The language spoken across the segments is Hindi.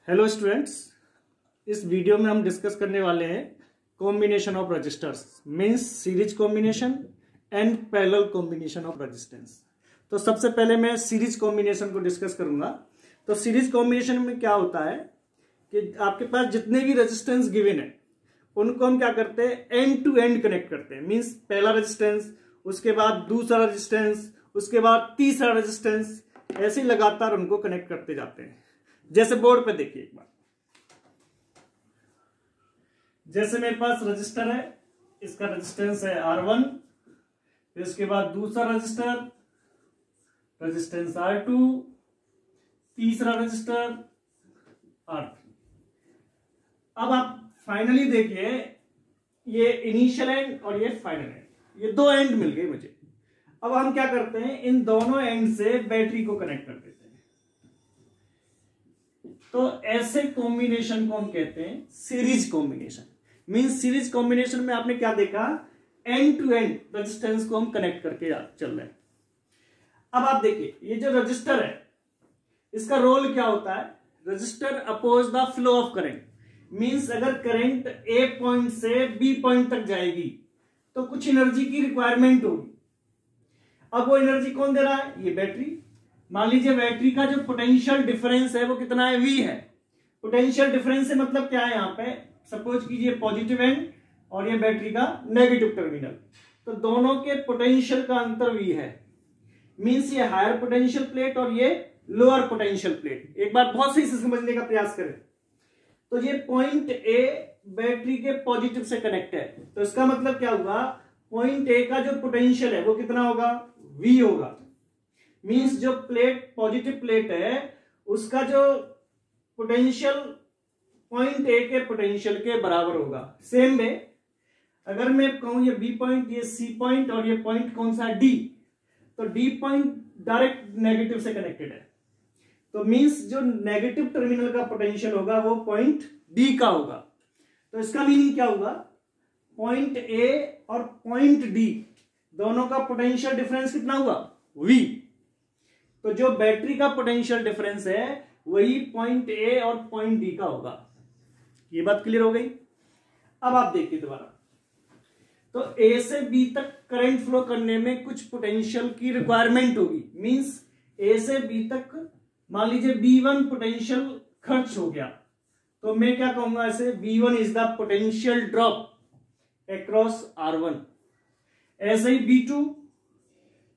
हेलो स्टूडेंट्स, इस वीडियो में हम डिस्कस करने वाले हैं combination of resistors means series combination and parallel combination of resistance. तो सबसे पहले मैं सीरीज कॉम्बिनेशन को डिस्कस करूंगा। तो सीरीज कॉम्बिनेशन में क्या होता है कि आपके पास जितने भी रेजिस्टेंस गिवन है उनको हम क्या करते हैं, एंड टू एंड कनेक्ट करते हैं। मींस पहला रेजिस्टेंस, उसके बाद दूसरा रेजिस्टेंस, उसके बाद तीसरा रेजिस्टेंस, ऐसे ही लगातार उनको कनेक्ट करते जाते हैं। जैसे बोर्ड पे देखिए एक बार, जैसे मेरे पास रजिस्टर है, इसका रेजिस्टेंस है R1, फिर इसके बाद दूसरा रजिस्टर रेजिस्टेंस R2, तीसरा रजिस्टर R3। अब आप फाइनली देखिए, ये इनिशियल एंड और ये फाइनल एंड, ये दो एंड मिल गए मुझे। अब हम क्या करते हैं, इन दोनों एंड से बैटरी को कनेक्ट कर देते हैं। तो ऐसे कॉम्बिनेशन को हम कहते हैं series combination. Means series combination में आपने क्या देखा, एंड टू एंड रेजिस्टेंस को हम कनेक्ट करके चल रहे हैं। अब आप देखिए, ये जो रजिस्टर है इसका रोल क्या होता है, resistor oppose the flow of current. Means अगर करंट ए पॉइंट से बी पॉइंट तक जाएगी तो कुछ एनर्जी की रिक्वायरमेंट होगी। अब वो एनर्जी कौन दे रहा है, ये बैटरी। मान लीजिए बैटरी का जो पोटेंशियल डिफरेंस है वो कितना है, V है। पोटेंशियल डिफरेंस से मतलब क्या है, यहाँ पे सपोज कीजिए पॉजिटिव एंड और ये बैटरी का नेगेटिव टर्मिनल, तो दोनों के पोटेंशियल का अंतर V है। मींस ये हायर पोटेंशियल प्लेट और ये लोअर पोटेंशियल प्लेट। एक बार बहुत सही से समझने का प्रयास करें। तो ये पॉइंट A बैटरी के पॉजिटिव से कनेक्ट है, तो इसका मतलब क्या हुआ, पॉइंट A का जो पोटेंशियल है वो कितना होगा, V होगा। मींस जो प्लेट पॉजिटिव प्लेट है उसका जो पोटेंशियल पॉइंट ए के पोटेंशियल के बराबर होगा। सेम वे अगर मैं कहूं ये बी पॉइंट, ये सी पॉइंट और ये पॉइंट कौन सा है, डी, तो डी पॉइंट डायरेक्ट नेगेटिव से कनेक्टेड है। तो मींस जो नेगेटिव टर्मिनल का पोटेंशियल होगा वो पॉइंट डी का होगा। तो इसका मीनिंग क्या होगा, पॉइंट ए और पॉइंट डी दोनों का पोटेंशियल डिफरेंस कितना हुआ, V। तो जो बैटरी का पोटेंशियल डिफरेंस है वही पॉइंट ए और पॉइंट डी का होगा। ये बात क्लियर हो गई। अब आप देखिए दोबारा, तो ए से बी तक करंट फ्लो करने में कुछ पोटेंशियल की रिक्वायरमेंट होगी। मींस ए से बी तक मान लीजिए B1 पोटेंशियल खर्च हो गया, तो मैं क्या कहूंगा ऐसे, V1 is the potential drop across R1। ऐसे ही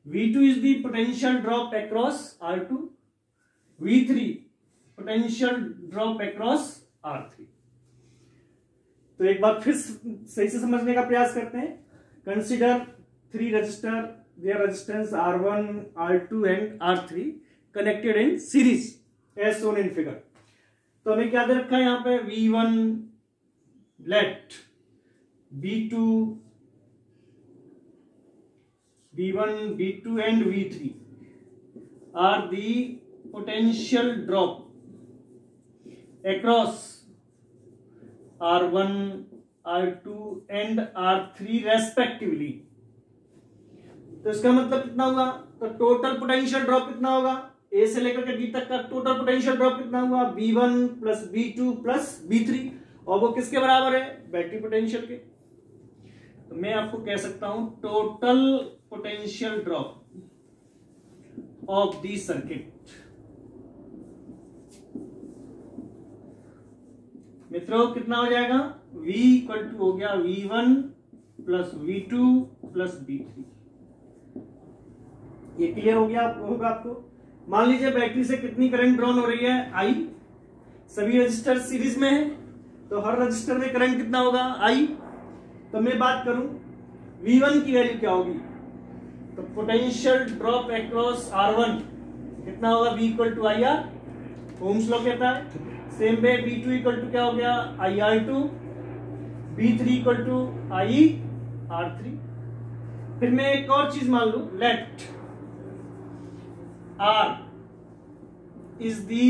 V2 is the potential drop across R2, V3 potential drop across R3। तो एक बार फिर सही से समझने का प्रयास करते हैं। Consider 3 register, their resistance R1, R2 and R3 connected in series as shown in figure। तो हमें क्या दे रखा है यहाँ पे, V1 let V1, V2 and V3 are the potential drop across R1, R2 and R3 respectively। तो इसका मतलब कितना हुआ, तो टोटल पोटेंशियल ड्रॉप कितना होगा, A से लेकर के B तक का टोटल पोटेंशियल ड्रॉप कितना हुआ, B1 plus B2 plus B3, और वो किसके बराबर है, बैटरी पोटेंशियल के। तो मैं आपको कह सकता हूं total potential drop of the circuit. मित्रों कितना हो जाएगा, V इक्वल टू हो गया V1 plus V2 plus B3। ये क्लियर हो गया होगा आपको। मान लीजिए बैटरी से कितनी करंट ड्रॉन हो रही है, I। सभी रजिस्टर सीरीज में है तो हर रजिस्टर में करंट कितना होगा, I। तो मैं बात करूं V1 की वैल्यू क्या होगी, तो पोटेंशियल ड्रॉप अक्रॉस R1 कितना होगा, V equal to IR, Ohm's law कहता है। Same way B2 equal to क्या हो गया, IR2, B3 equal to IR3। फिर मैं एक और चीज मान लू, let R is the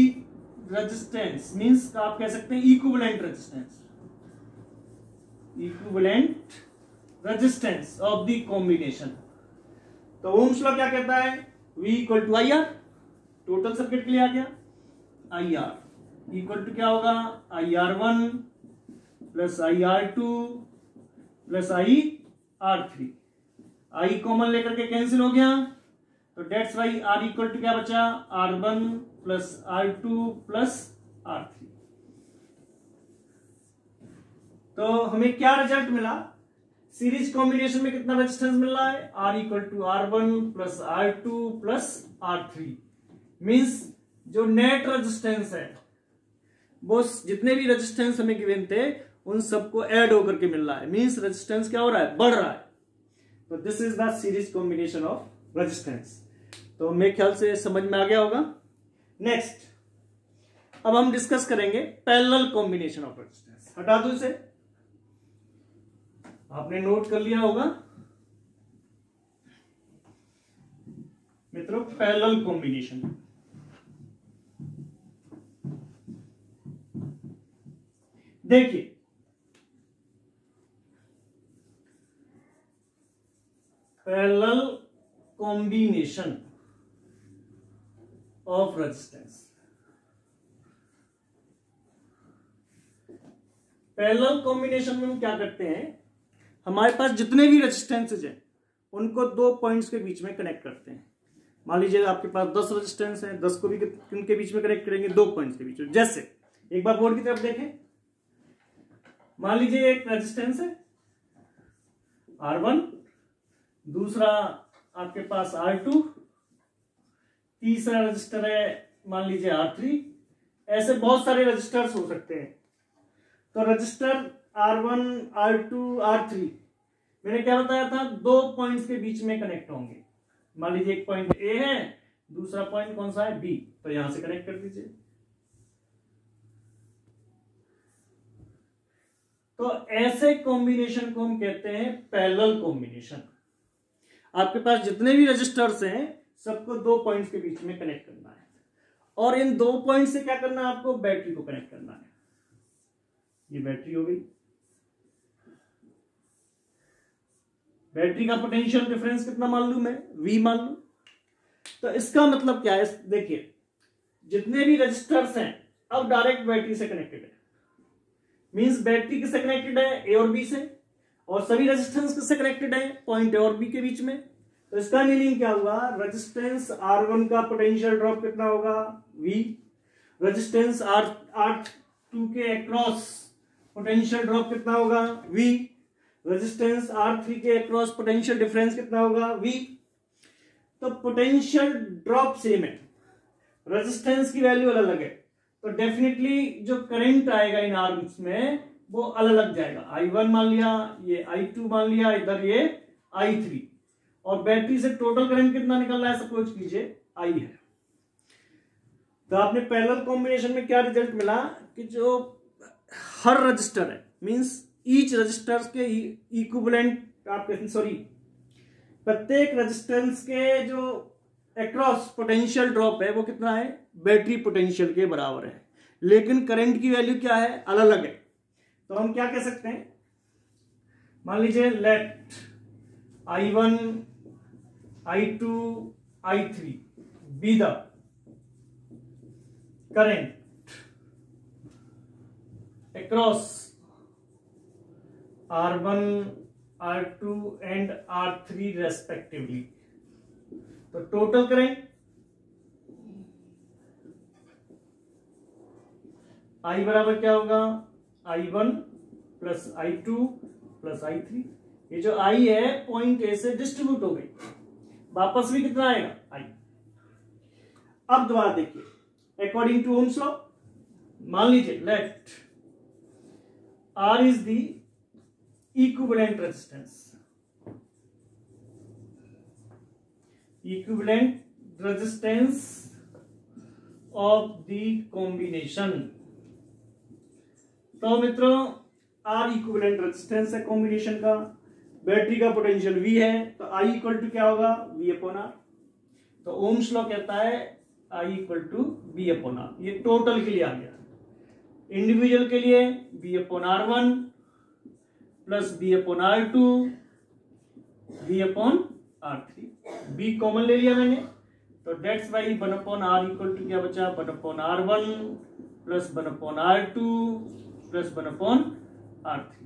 resistance, means आप कह सकते हैं equivalent resistance, equivalent resistance of the combination. तो ओम्स लॉ क्या कहता है, V equal to IR, total circuit के लिए आ गया IR। इक्वल टू क्या होगा, IR1 plus IR2 plus IR3। आई कॉमन लेकर के कैंसिल हो गया, तो that's why R equal to क्या बचा, R1 plus R2 plus R3। तो हमें क्या रिजल्ट मिला, सीरीज कॉम्बिनेशन में कितना रेजिस्टेंस मिल रहा है, R equal to R1 plus R2 plus R3। Means जो नेट रेजिस्टेंस है वो जितने भी रेजिस्टेंस हमें गिवन थे उन सबको ऐड होकर के मिल रहा है। मीन्स रेजिस्टेंस क्या हो रहा है, बढ़ रहा है। तो this is the series combination of resistance. तो मेरे ख्याल से समझ में आ गया होगा। नेक्स्ट अब हम डिस्कस करेंगे पैरेलल कॉम्बिनेशन ऑफ रेजिस्टेंस। हटा दो इसे, आपने नोट कर लिया होगा मित्रों। पैरेलल कॉम्बिनेशन, देखिए parallel combination of resistance. Parallel combination में हम क्या करते हैं, हमारे पास जितने भी रेजिस्टेंसेज हैं उनको दो पॉइंट्स के बीच में कनेक्ट करते हैं। मान लीजिए आपके पास 10 रेजिस्टेंस है, 10 को भी किनके बीच में कनेक्ट करेंगे, दो पॉइंट्स के बीच में। जैसे एक बार बोर्ड की तरफ देखें, मान लीजिए एक रेजिस्टेंस है R1, दूसरा आपके पास R2, तीसरा रजिस्टर है मान लीजिए R3। ऐसे बहुत सारे रजिस्टर्स हो सकते हैं। तो रजिस्टर R1, R2, R3 मैंने क्या बताया था, दो पॉइंट्स के बीच में कनेक्ट होंगे। मान लीजिए एक पॉइंट A है, दूसरा पॉइंट कौन सा है, B, तो यहां से कनेक्ट कर दीजिए। तो ऐसे कॉम्बिनेशन को हम कहते हैं पैरेलल कॉम्बिनेशन। आपके पास जितने भी रजिस्टर्स हैं सबको दो पॉइंट्स के बीच में कनेक्ट करना है, और इन दो पॉइंट से क्या करना है, आपको बैटरी को कनेक्ट करना है। ये बैटरी हो गई। बैटरी का पोटेंशियल डिफरेंस कितना मालूम है, V मालूम। तो इसका मतलब क्या है, देखिए जितने भी रजिस्टर्स हैं अब डायरेक्ट बैटरी से कनेक्टेड है। मींस बैटरी किससे कनेक्टेड है, A और B से, और सभी रेजिस्टेंस किससे कनेक्टेड है, पॉइंट A और B के बीच में। तो इसका मीनिंग क्या हुआ, रेजिस्टेंस R1 का पोटेंशियल ड्रॉप कितना होगा, V। रेजिस्टेंस R2 के अक्रॉस पोटेंशियल ड्रॉप कितना होगा, V। रेजिस्टेंस R3 के अक्रॉस पोटेंशियल डिफरेंस कितना होगा, V। तो पोटेंशियल ड्रॉप सेम है, रेजिस्टेंस की वैल्यू अलग अलग है, तो डेफिनेटली जो करंट आएगा इन आर्म्स में वो अलग अलग जाएगा। I1 मान लिया, ये I2 मान लिया, इधर ये I3, और बैटरी से टोटल करंट कितना निकल रहा है, सपोज कीजिए I है। तो आपने पैरेलल कॉम्बिनेशन में क्या रिजल्ट मिला कि जो हर रजिस्टर है, मींस ईच रजिस्टर के इक्विवेलेंट आपके प्रत्येक रेजिस्टेंस के जो अक्रॉस पोटेंशियल ड्रॉप है वो कितना है, बैटरी पोटेंशियल के बराबर है, लेकिन करंट की वैल्यू क्या है, अलग अलग है। तो हम क्या कह सकते हैं, मान लीजिए let I1, I2, I3 be the current across R1, R2 and R3 respectively। तो टोटल करंट I बराबर क्या होगा, I1 plus I2 plus I3। ये जो I है पॉइंट A से डिस्ट्रीब्यूट हो गई, वापस भी कितना आएगा, I। अब दोबारा देखिए, अकॉर्डिंग टू ओम्स लॉ मान लीजिए late R is the equivalent resistance, equivalent resistance of the combination। तो मित्रों R इक्विवेलेंट रेजिस्टेंस है कॉम्बिनेशन का, बैटरी का पोटेंशियल V है, तो I इक्वल टू क्या होगा, V अपॉन R। तो ओम्स लॉ कहता है I equal to V upon R। ये टोटल के लिए आ गया, इंडिविजुअल के लिए V upon R1 plus V upon R2 V upon R3। B common ले लिया मैंने, तो that's why 1 upon R equal to क्या बचा, 1 upon R1 plus 1/R2 plus 1/R3।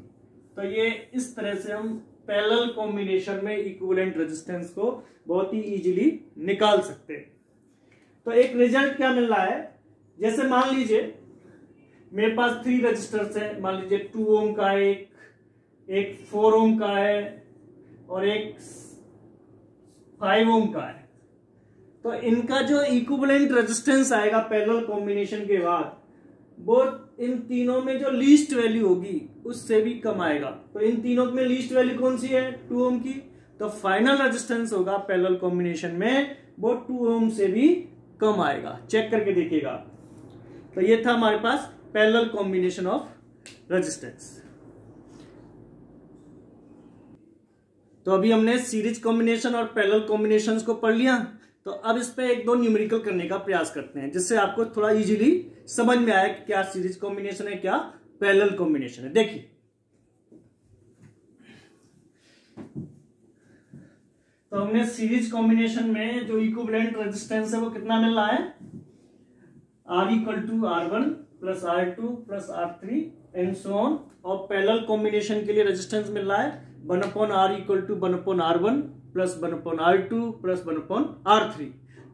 तो ये इस तरह से हम पैरेलल कॉम्बिनेशन में इक्विवेलेंट रेजिस्टेंस को बहुत ही इजीली निकाल सकते हैं। तो एक रिजल्ट क्या मिल रहा है, जैसे मान लीजिए मेरे पास 3 रजिस्टर्स है, मान लीजिए 2 ओम का है, एक 4 ओम का है और एक 5 ओम का है। तो इनका जो इक्विवेलेंट रेजिस्टेंस आएगा पैरेलल कॉम्बिनेशन के बाद, वो इन तीनों में जो लीस्ट वैल्यू होगी उससे भी कम आएगा। तो इन तीनों में लीस्ट वैल्यू कौन सी है, 2 ओम की। तो फाइनल रेजिस्टेंस होगा पैरेलल कॉम्बिनेशन में वो 2 ओम से भी कम आएगा। चेक करके देखिएगा। तो ये था हमारे पास पैरेलल कॉम्बिनेशन ऑफ रेजिस्टेंस। तो अभी हमने सीरीज कॉम्बिनेशन और पैरेलल कॉम्बिनेशंस को पढ़ लिया। तो अब इस पे 1-2 न्यूमेरिकल करने का प्रयास करते हैं, जिससे आपको थोड़ा इजीली समझ में आए कि क्या सीरीज कॉम्बिनेशन है, क्या पैरेलल कॉम्बिनेशन है। देखिए, तो हमने सीरीज कॉम्बिनेशन में जो इक्विवेलेंट रेजिस्टेंस है वो कितना मिल रहा है, R=R1 plus R2 plus R3 and so on. और पैरेलल कॉम्बिनेशन के लिए रेजिस्टेंस मिल रहा है 1/R=1/R1 plus 1/R2 plus 1/R3।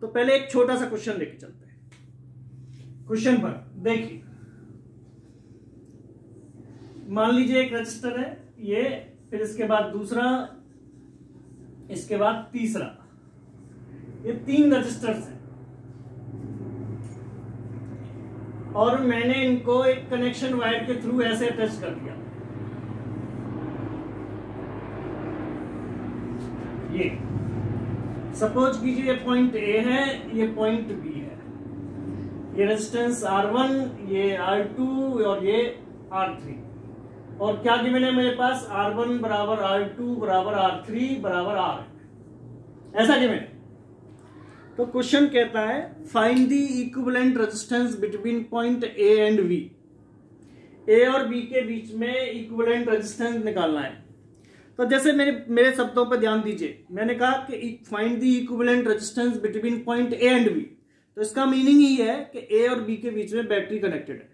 तो पहले एक छोटा सा क्वेश्चन लेके चलते हैं। क्वेश्चन पर देखिए, मान लीजिए एक रजिस्टर है ये, फिर इसके बाद दूसरा, इसके बाद तीसरा, ये 3 रजिस्टर्स हैं और मैंने इनको एक कनेक्शन वायर के थ्रू ऐसे अटैच कर दिया। ये सपोज कीजिए ये पॉइंट ए है, ये पॉइंट बी है, ये रेजिस्टेंस R1, ये R2 और ये R3। और क्या गिवन है मेरे पास, R1 बराबर R2 बराबर R3 बराबर R, ऐसा गिवन है। तो क्वेश्चन कहता है find the equivalent resistance between point A and B. A और बी के बीच में इक्विवेलेंट रेजिस्टेंस निकालना है। तो जैसे मेरे शब्दों पर ध्यान दीजिए, मैंने कहा कि find the equivalent resistance between point A and B. तो इसका मीनिंग ही है कि ए और बी के बीच में बैटरी कनेक्टेड है।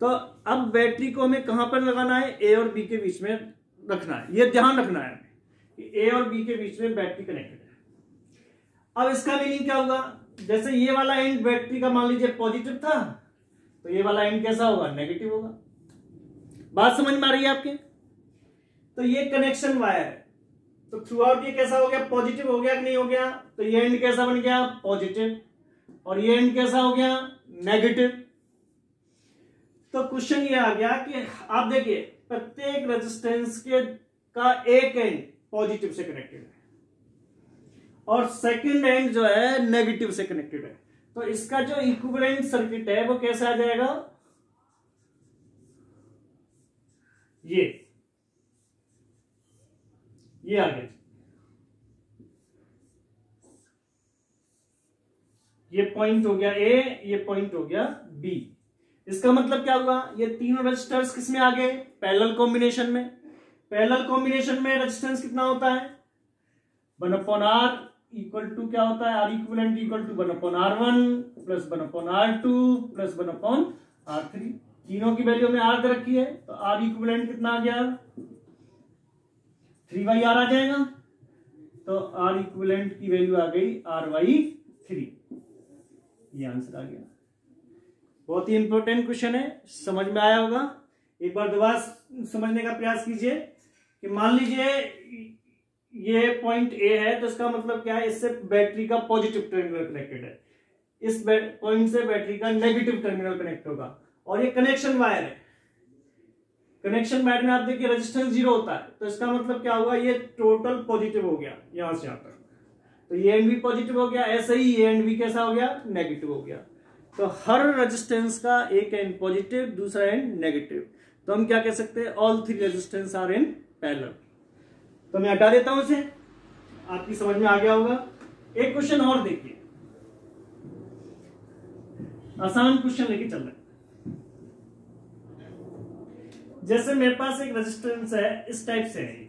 तो अब बैटरी को हमें कहां पर लगाना है, ए और बी के बीच में रखना है। ये ध्यान रखना है कि ए और बी के बीच में बैटरी कनेक्टेड है। अब इसका मीनिंग क्या होगा, जैसे ये वाला एंड बैटरी का मान लीजिए पॉजिटिव था, तो ये वाला एंड कैसा होगा, नेगेटिव होगा। बात समझ में आ रही है आपके। तो ये कनेक्शन वायर है, तो थ्रू आउट ये कैसा हो गया, पॉजिटिव हो गया कि नहीं हो गया। तो ये एंड कैसा बन गया, पॉजिटिव, और ये एंड कैसा हो गया, नेगेटिव। तो क्वेश्चन ये आ गया कि आप देखिए प्रत्येक रेजिस्टेंस का एक एंड पॉजिटिव से कनेक्टेड है और सेकंड एंड जो है नेगेटिव से कनेक्टेड है। तो इसका जो इक्विवेलेंट सर्किट है वो कैसा आ जाएगा, ये आ गया। ये पॉइंट हो गया ए, ये पॉइंट हो गया बी। इसका मतलब क्या हुआ, ये तीनों रेजिस्टर्स किसमें आ गए, पैरेलल कॉम्बिनेशन में। पैरेलल कॉम्बिनेशन में रेजिस्टेंस कितना होता है, 1/R इक्वल टू क्या होता है, R equivalent equal to 1/R1 plus 1/R2 plus 1/R3। तीनों की वैल्यू में R दे रखी है, तो R इक्विवेलेंट कितना आ गया, 3/R आ जाएगा। तो R इक्विवेलेंट की वैल्यू आ गई R/3। ये आंसर आ गया। बहुत ही इंपॉर्टेंट क्वेश्चन है, समझ में आया होगा। एक बार दोबारा समझने का प्रयास कीजिए कि मान लीजिए ये पॉइंट ए है, तो इसका मतलब क्या है, इससे बैटरी का पॉजिटिव टर्मिनल कनेक्टेड है, इस पॉइंट से बैटरी का नेगेटिव टर्मिनल कनेक्ट होगा। और ये कनेक्शन वायर है, कनेक्शन वायर में आप देखिए रेजिस्टेंस 0 होता है, तो इसका मतलब क्या हुआ, ये टोटल पॉजिटिव हो गया यहां से यहां तक। तो ये एंड भी पॉजिटिव हो गया, ऐसे ही ये एंड भी कैसा हो गया, नेगेटिव हो गया। तो हर रेजिस्टेंस का एक एंड पॉजिटिव, दूसरा एंड नेगेटिव। तो हम क्या कह सकते हैं, all 3 resistance are in parallel. तो मैं हटा देता हूं इसे, आपकी समझ में आ गया होगा। एक क्वेश्चन और देखिए, आसान क्वेश्चन लेके चल रहे हैं। जैसे मेरे पास एक रेजिस्टेंस है, इस टाइप से है,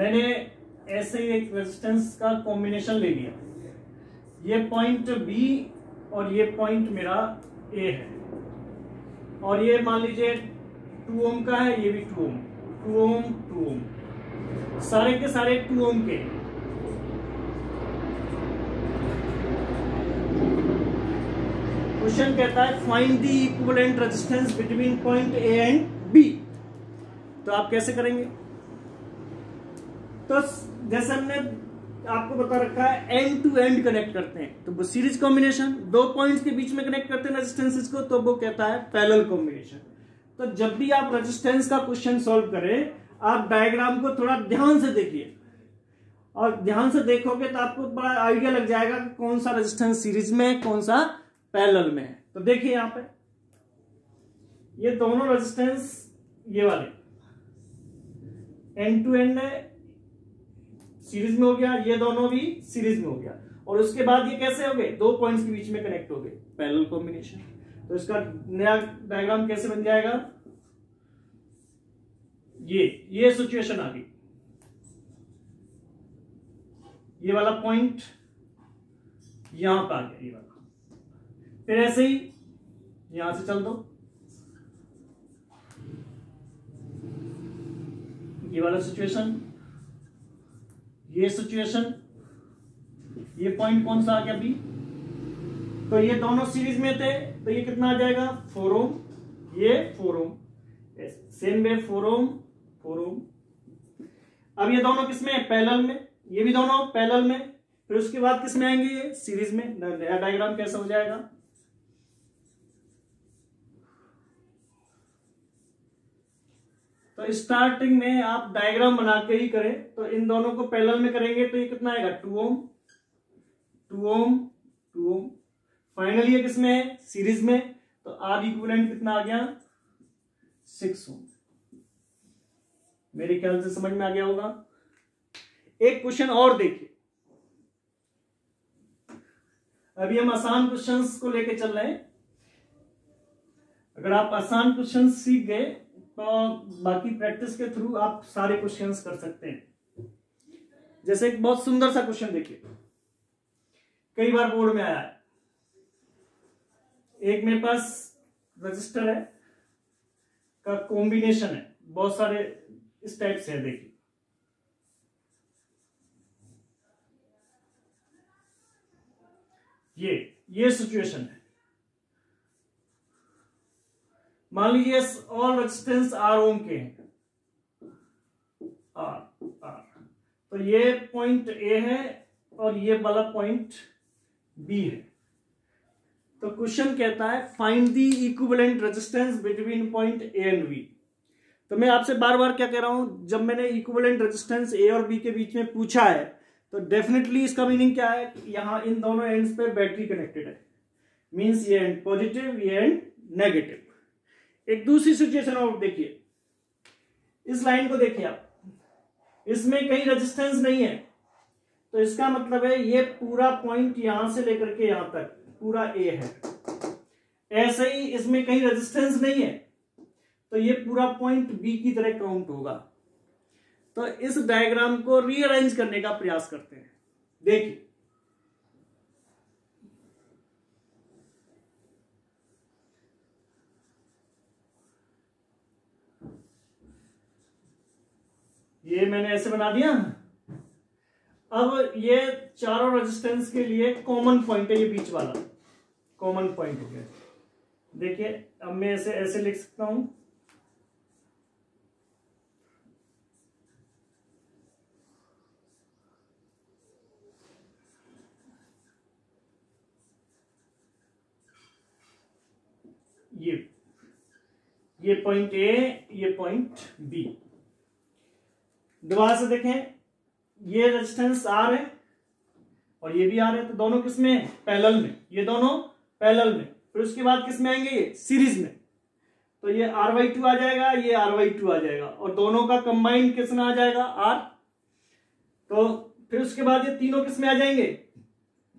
मैंने ऐसे ही एक रेजिस्टेंस का कॉम्बिनेशन ले लिया, ये पॉइंट बी और ये पॉइंट मेरा ए है, और ये मान लीजिए 2 ओम का है, ये भी 2 ओम, 2 ओम, 2 ओम, सारे के सारे 2 ओम के। क्वेश्चन कहता है find the equivalent resistance between point A and B. तो आप कैसे करेंगे? तो जैसे हमने आपको बता रखा है एंड टू एंड कनेक्ट करते हैं, तो वो सीरीज कॉम्बिनेशन, 2 पॉइंट्स के बीच में कनेक्ट करते हैं रेजिस्टेंसेस को, तो वो कहता है पैरेलल कॉम्बिनेशन। तो जब भी आप रेजिस्टेंस का क्वेश्चन सॉल्व करें, आप डायग्राम को थोड़ा ध्यान से देखिए, और ध्यान से देखोगे तो आपको बड़ा आइडिया लग जाएगा कि कौन सा रेजिस्टेंस सीरीज में है, कौन सा पैरेलल में है। तो देखिए यहां पे ये दोनों रेजिस्टेंस, ये वाले एंड टू एंड है, सीरीज में हो गया, ये दोनों भी सीरीज में हो गया, और उसके बाद ये कैसे हो गए? 2 पॉइंट्स के बीच में कनेक्ट हो गए, पैरेलल कॉम्बिनेशन। तो इसका नया डायग्राम कैसे बन जाएगा? ये सिचुएशन आ गई, ये वाला पॉइंट यहां पर आ गया, ये वाला। फिर ऐसे ही यहां से चल दो, ये वाला सिचुएशन, ये सिचुएशन, ये पॉइंट कौन सा आ गया? बी। तो ये दोनों सीरीज में थे, तो ये कितना आ जाएगा? 4 ओम, ये 4 ओम, सेम वे 4 ओम, 4 ओम। अब ये दोनों किसमें है? पैरेलल में, ये भी दोनों पैरेलल में। फिर उसके बाद किसमें आएंगे? ये सीरीज में। नया डायग्राम कैसा हो जाएगा? तो स्टार्टिंग में आप डायग्राम बना के ही करें, तो इन दोनों को पैरेलल में करेंगे तो ये कितना आएगा? 2 ओम, 2 ओम, 2 ओम। फाइनली ये किसमें है? सीरीज में। तो आर इक्विवेलेंट कितना आ गया? 6 ओम। मेरे ख्याल से समझ में आ गया होगा। एक क्वेश्चन और देखिए, अभी हम आसान क्वेश्चंस को लेके चल रहे हैं। अगर आप आसान क्वेश्चंस सीख गए तो बाकी प्रैक्टिस के थ्रू आप सारे क्वेश्चंस कर सकते हैं। जैसे एक बहुत सुंदर सा क्वेश्चन देखिए, कई बार बोर्ड में आया है। एक मेरे पास रजिस्टर है का कॉम्बिनेशन है, बहुत सारे इस टाइप से है। देखिए ये सिचुएशन है। मान लीजिए ऑल रेजिस्टेंस आर ओम के हैं, आर। तो ये पॉइंट ए है और ये वाला पॉइंट बी है। तो क्वेश्चन कहता है find the equivalent resistance between point A and B. तो मैं आपसे बार बार क्या कह रहा हूं, जब मैंने इक्विवेलेंट रेजिस्टेंस ए और बी के बीच में पूछा है, तो डेफिनेटली इसका मीनिंग क्या है? यहां इन दोनों एंड्स पे बैटरी कनेक्टेड है, मींस ये एंड पॉजिटिव, ये एंड नेगेटिव। एक दूसरी सिचुएशन और देखिए, इस लाइन को देखिए आप, इसमें कहीं रेजिस्टेंस नहीं है, तो इसका मतलब है ये पूरा पॉइंट यहां से लेकर के यहां तक पूरा ए है। ऐसे ही इसमें कहीं रेजिस्टेंस नहीं है, तो ये पूरा पॉइंट बी की तरह काउंट होगा। तो इस डायग्राम को रीअरेंज करने का प्रयास करते हैं। देखिए ये मैंने ऐसे बना दिया। अब ये चारों रेजिस्टेंस के लिए कॉमन पॉइंट है, ये बीच वाला कॉमन पॉइंट हो गया। देखिए अब मैं ऐसे लिख सकता हूं, ये पॉइंट ए, ये पॉइंट बी। दोबारा से देखें, ये रेजिस्टेंस आर है और ये भी आर है, तो दोनों किसमें? पैरेलल में। ये दोनों पैरेलल में। फिर उसके बाद किसमें आएंगे? ये सीरीज में। तो ये R/2 आ जाएगा, ये R/2 आ जाएगा, और दोनों का कंबाइंड कितना आ जाएगा? R। तो फिर उसके बाद ये तीनों किसमें आ जाएंगे?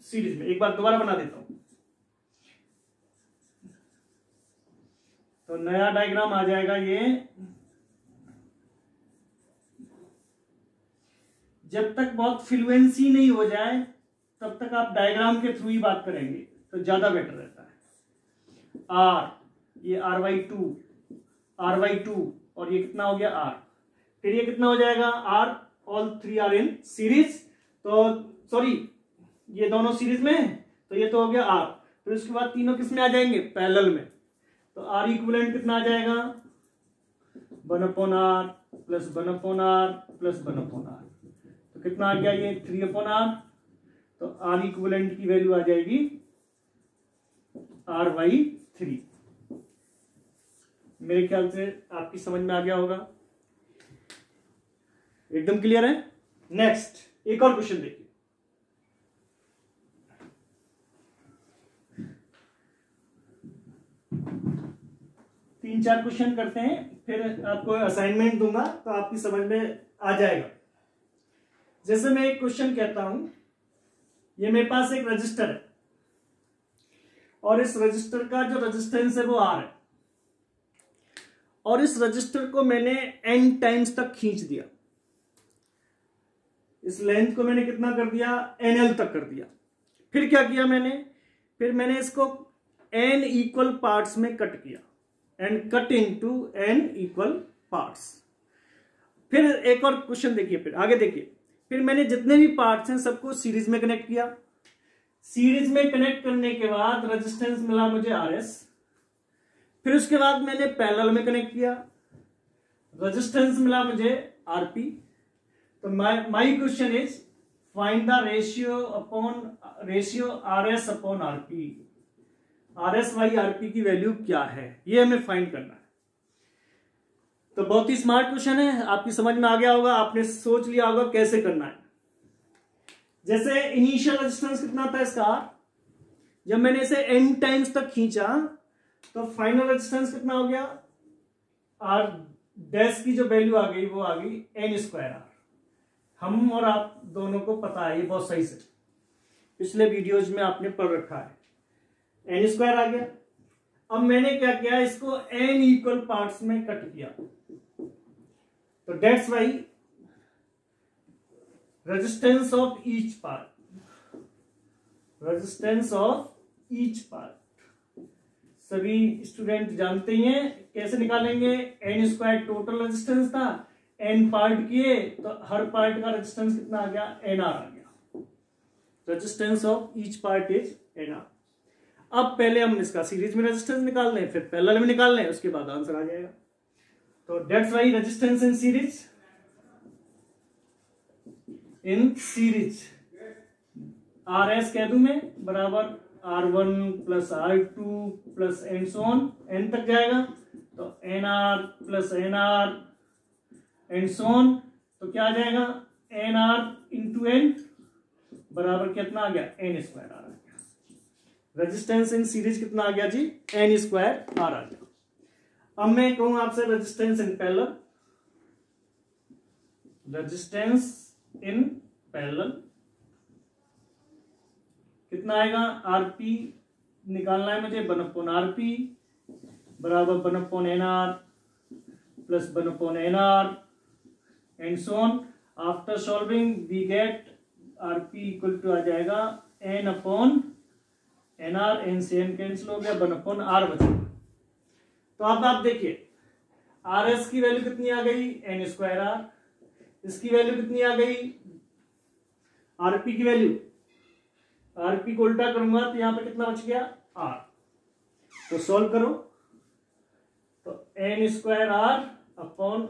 सीरीज में। एक बार दोबारा बना देता हूं, तो नया डायग्राम आ जाएगा। जब तक बहुत फ्लुएंसी नहीं हो जाए तब तक आप डायग्राम के थ्रू ही बात करेंगे तो ज्यादा बेटर रहता है। आर, ये R/2 और ये कितना हो गया R, फिर ये कितना हो जाएगा R, all three are in series, तो सॉरी ये दोनों सीरीज में है तो ये तो हो गया R, फिर उसके बाद तीनों किस में आ जाएंगे, पैरेलल में, तो R इक्विवेलेंट कितना आ जाएगा 1/R plus 1/R plus 1/R, तो कितना आ गया ये 3/R, तो R इक्विवेलेंट की वैल्यू आ जाएगी R/3। मेरे ख्याल से आपकी समझ में आ गया होगा, एकदम क्लियर है। नेक्स्ट एक और क्वेश्चन देखिए, तीन चार क्वेश्चन करते हैं फिर आपको असाइनमेंट दूंगा तो आपकी समझ में आ जाएगा। जैसे मैं एक क्वेश्चन कहता हूं, ये मेरे पास एक रजिस्टर है और इस रजिस्टर का जो रेजिस्टेंस है वो R है, और इस रजिस्टर को मैंने n टाइम्स तक खींच दिया, इस लेंथ को मैंने कितना कर दिया NL तक कर दिया। फिर क्या किया मैंने, फिर मैंने इसको n इक्वल पार्ट्स में कट किया and cut into n equal parts. फिर एक और क्वेश्चन देखिए, फिर आगे देखिए, फिर मैंने जितने भी पार्ट्स हैं सबको सीरीज में कनेक्ट किया, सीरीज में कनेक्ट करने के बाद रेजिस्टेंस मिला मुझे RS, फिर उसके बाद मैंने पैरेलल में कनेक्ट किया, रेजिस्टेंस मिला मुझे RP। तो my question is find the ratio RS upon RP, RS by RP की वैल्यू क्या है, ये हमें फाइंड करना है। तो बहुत ही स्मार्ट क्वेश्चन है, आपकी समझ में आ गया होगा, आपने सोच लिया होगा कैसे करना है। जैसे इनिशियल रेजिस्टेंस कितना था इसका R, जब मैंने इसे n टाइम्स तक खींचा तो फाइनल रेजिस्टेंस कितना हो गया R डैश की जो वैल्यू आ गई वो आ गई n²R। हम और आप दोनों को पता है ये बहुत सही से, पिछले वीडियोज में आपने पढ़ रखा है, n² आ गया। अब मैंने क्या किया, इसको n इक्वल पार्ट्स में कट किया, तो that's Y resistance of each part, resistance of each part सभी स्टूडेंट जानते ही हैं कैसे निकालेंगे। n² टोटल रेजिस्टेंस था, n पार्ट किए तो हर पार्ट का रेजिस्टेंस कितना आ गया nr आ गया, resistance of each part is nr। अब पहले हम इसका सीरीज में रेजिस्टेंस निकाल लें, फिर पैरेलल में निकाल लें, उसके बाद आंसर आ जाएगा। तो that's why resistance in series RS कह दूं मैं बराबर R1 plus R2 plus and so on, n तक जाएगा तो NR plus NR and so on, तो क्या आ जाएगा NR इंटू n बराबर कितना आ गया n² आ गया। रेजिस्टेंस इन सीरीज कितना आ गया जी n² आ गया। अब मैं कहूं आपसे resistance in parallel, resistance in parallel कितना आएगा, RP निकालना है मुझे 1/RP बराबर 1/NR plus 1/NR and so on. After solving we get RP equal to आ जाएगा n/NR, n से n कैंसिल हो गया, 1/R बचा। तो अब आप देखिए RS की वैल्यू कितनी आ गई n²R, इसकी वैल्यू कितनी आ गई RP की वैल्यू, RP को उल्टा करूंगा तो यहां पे कितना बच गया R, तो सॉल्व करो तो n²R अपॉन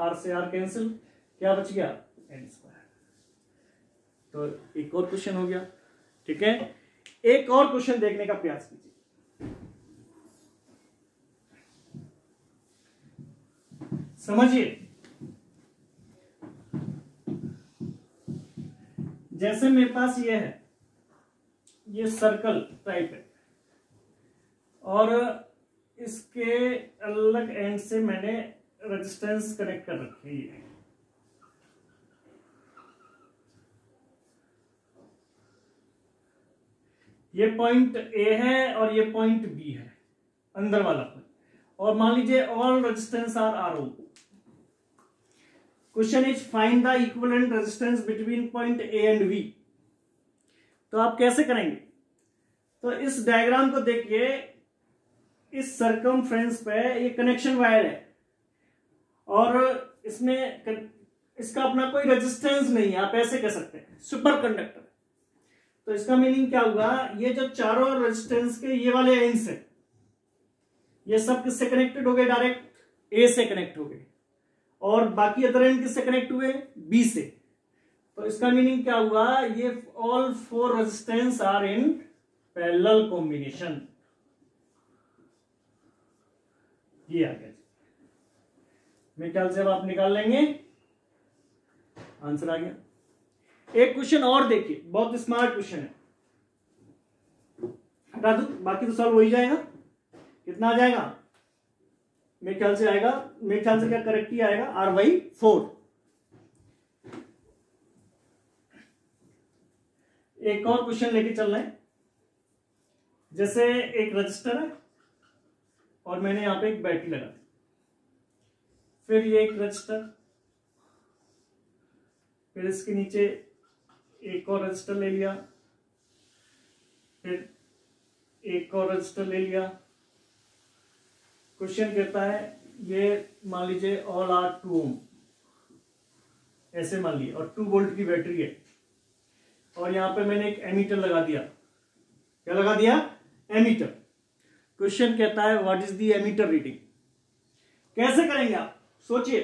R से R कैंसिल, क्या बच गया n²। तो एक और क्वेश्चन हो गया, ठीक है। एक और क्वेश्चन देखने का प्रयास कीजिए। समझिए, जैसे मेरे पास ये है, ये सर्कल टाइप है और इसके अलग एंड से मैंने रेजिस्टेंस कनेक्ट कर रखी है। ये पॉइंट A है और ये पॉइंट B है, अंदर वाला पॉइंट, और मान लीजिए all resistance are RO। Question is find the equivalent resistance between point A and B. तो आप कैसे करेंगे? तो इस डायग्राम को देखिए, इस सरकमफ्रेंस पे ये कनेक्शन वायर है और इसमें इसका अपना कोई रेजिस्टेंस नहीं है, आप ऐसे कह सकते हैं सुपर कंडक्टर। तो इसका मीनिंग क्या हुआ, ये जो चारों रेजिस्टेंस के ये वाले एंड्स है, ये सब किससे कनेक्टेड हो गए? डायरेक्ट ए से कनेक्ट हो गए, और बाकी अदर एंड किससे कनेक्ट हुए? बी से। तो इसका मीनिंग क्या हुआ, ये all 4 resistance are in parallel combination. ये आ गया, मेरे ख्याल से अब आप निकाल लेंगे, आंसर आ गया। एक क्वेश्चन और देखिए, बहुत स्मार्ट क्वेश्चन है, हटा दो, बाकी तो सॉल्व हो ही जाएगा। कितना आ जाएगा? मेरे ख्याल से आएगा, मेरे ख्याल से क्या करेक्ट ही आएगा, R/4। एक और क्वेश्चन लेके चल रहे हैं। जैसे एक रजिस्टर है और मैंने यहां पे एक बैटरी लगा दी, फिर ये एक रजिस्टर, फिर इसके नीचे एक और रजिस्टर ले लिया, फिर एक और रजिस्टर ले लिया। क्वेश्चन कहता है ये मान लीजिए ऑल आर 2 ओम, ऐसे मान लीजिए, और 2 वोल्ट की बैटरी है, और यहां पे मैंने एक एमीटर लगा दिया। क्या लगा दिया? एमीटर। क्वेश्चन कहता है what is the ammeter reading. कैसे करेंगे आप? सोचिए,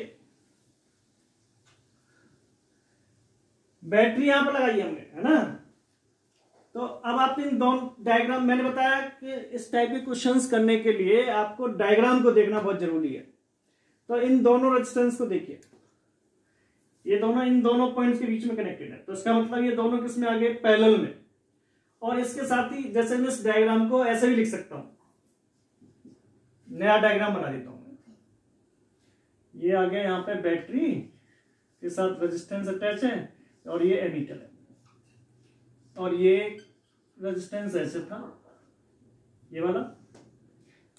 बैटरी यहां पर लगाई हमने, है ना। तो अब आप इन दोनों डायग्राम, मैंने बताया कि इस टाइप के क्वेश्चंस करने के लिए आपको डायग्राम को देखना बहुत जरूरी है। तो इन दोनों रेजिस्टेंस को देखिए, ये दोनों इन दोनों पॉइंट्स के बीच में कनेक्टेड है, तो इसका मतलब ये दोनों किस में आ गए? पैरेलल में। और इसके साथ ही जैसे मैं इस डायग्राम को ऐसे भी लिख सकता हूं, नया डायग्राम बना देता हूं। ये आ गया यहाँ पे बैटरी के साथ रेजिस्टेंस अटैच है, और ये एमीटर है, और ये रेजिस्टेंस ऐसे था, ये वाला।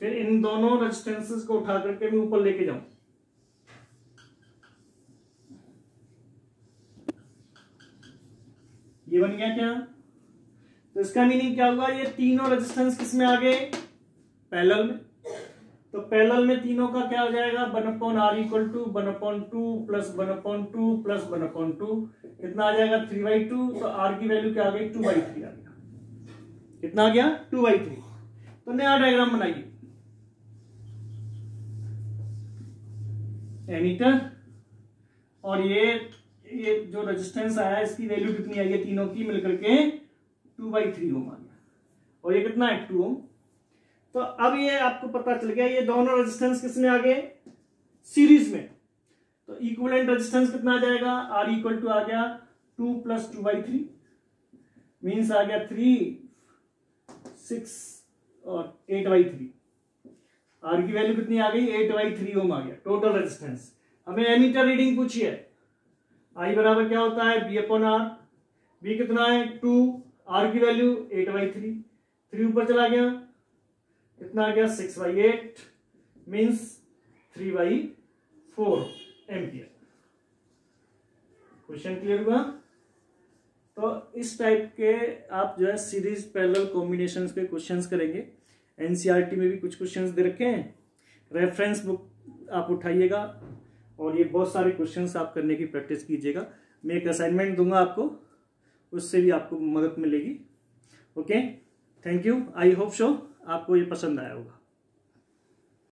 फिर इन दोनों रेजिस्टेंसेस को उठा करके मैं ऊपर लेके जाऊं, ये बन गया क्या? तो इसका मीनिंग क्या हुआ, ये तीनों रेजिस्टेंस किस में आ गए? पैरेलल में। तो पैरेलल में तीनों का क्या हो जाएगा? 1/R = 1/2 + 1/2 + 1/2, कितना आ जाएगा? 3/2। तो R की वैल्यू क्या आ गई? 2/3 आ गया। कितना आ गया? 2/3। तो नया डायग्राम बनाइए, एमीटर, और ये जो रेजिस्टेंस आया इसकी वैल्यू कितनी आई है? तीनों की मिलकर के 2/3 ओम आ गया, और ये कितना है? 2 ओम। तो अब ये आपको पता चल गया, ये दोनों रेजिस्टेंस किसमें आ गए? सीरीज में। तो इक्विवेलेंट रेजिस्टेंस कितना आ जाएगा? R = आ गया 2 + 2/3, मीन्स आ गया 3, 6 और 8/3। R की वैल्यू कितनी आ गई? 8/3 ओम आ गया टोटल रेजिस्टेंस। हमें एमीटर रीडिंग पूछी है, I बराबर क्या होता है? B/R। B कितना है? 2, R की वैल्यू 8/3, 3 ऊपर चला गया, कितना आ गया? 6/8, मीन्स 3/4 एम्पियर। क्वेश्चन क्लियर हुआ? तो इस टाइप के आप जो है सीरीज पैरेलल कॉम्बिनेशंस के क्वेश्चंस करेंगे। एनसीईआरटी में भी कुछ क्वेश्चंस दे रखे हैं, रेफरेंस बुक आप उठाइएगा और ये बहुत सारे क्वेश्चंस आप करने की प्रैक्टिस कीजिएगा। मैं एक असाइनमेंट दूंगा आपको, उससे भी आपको मदद मिलेगी। Okay, thank you. I hope so आपको ये पसंद आया होगा।